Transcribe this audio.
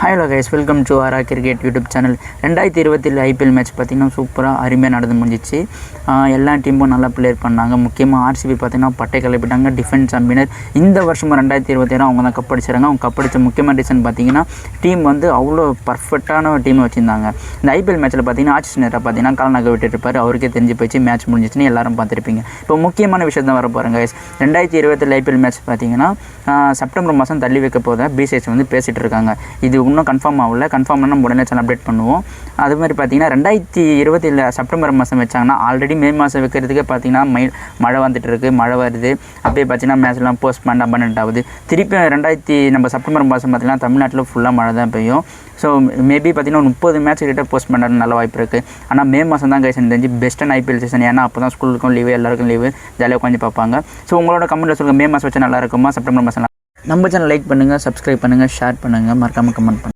Hello guys, welcome to ஆரா cricket YouTube channel. 2020 IPL match பார்த்திங்கன்னா சூப்பராக அருமையாக நடந்து முடிஞ்சிச்சு. எல்லா டீமும் நல்லா பிளேயர் பண்ணாங்க. முக்கியமாக ஆர்சிபி பார்த்திங்கன்னா பட்டை கிளப்பிட்டாங்க. டிஃபென்ஸ் சாம்பியனர் இந்த வருஷம் 2021 அவங்க தான் கப் அடிச்சாங்க. அவங்க கப் அடித்த முக்கியமான ரீசன் பார்த்திங்கன்னா டீம் வந்து அவ்வளோ பர்ஃபெக்டான டீம் வச்சுருந்தாங்க. இந்த ஐபிஎல் மேட்ச்சில் பார்த்திங்கன்னா ஆர்சிஸ் நேராக பார்த்திங்கன்னா கால்நகை விட்டுருப்பார். அவருக்கே தெரிஞ்சு போயிடுச்சு மேட்ச் முடிஞ்சிச்சுன்னு எல்லாரும் பார்த்துருப்பீங்க. இப்போ முக்கியமான விஷயம் தான் வர போகிறாங்க கைஸ். 2020 ஐபிஎல் மேட்ச் பார்த்திங்கன்னா செப்டம்பர் மாதம் தள்ளி வைக்க போத பிசிஎஸ் வந்து பேசிகிட்டு இருக்காங்க. இது இன்னும் கன்ஃபார்ம் ஆகல. கன்ஃபார்ம் பண்ணால் உடனே சேனல் அப்டேட் பண்ணுவோம். அது மாதிரி பார்த்தீங்கன்னா 2020 செப்டம்பர் மாதம் வச்சாங்கன்னா ஆல்ரெடி மே மாதம் வைக்கிறதுக்கே பார்த்தீங்கன்னா மழை வந்துட்டு இருக்குது. மழை வருது. அப்படியே பார்த்தீங்கன்னா மேட்ச்லாம் போஸ்ட்பேண்ட் அபண்டன்ட் ஆகுது. திருப்பி நம்ம செப்டம்பர் மாதம் பார்த்தீங்கன்னா தமிழ்நாட்டில் ஃபுல்லாக மழை தான் பெய்யும். ஸோ மேபி பார்த்தீங்கன்னா 30 மேட்ச் கிட்ட போஸ்ட் பண்ண நல்ல வாய்ப்பு இருக்குது. ஆனால் மே மாதம் தான் கைஸ் தெரிஞ்சு பெஸ்ட்டான ஐபிஎல் சீசன். ஏன்னா அப்போ தான் ஸ்கூலுக்கும் லீவு, எல்லாருக்கும் லீவு, ஜாலியாக உட்காந்து பார்ப்பாங்க. ஸோ உங்களோட கமெண்ட்டில் சொல்லுங்கள், மே மாதம் வச்சா நல்லா இருக்குமா, செப்டம்பர் மாதம்? நம்ம சேனல் லைக் பண்ணுங்கள், சப்ஸ்கிரைப் பண்ணுங்கள், ஷேர் பண்ணுங்கள், மறக்காமல் கமெண்ட் பண்ணுங்கள்.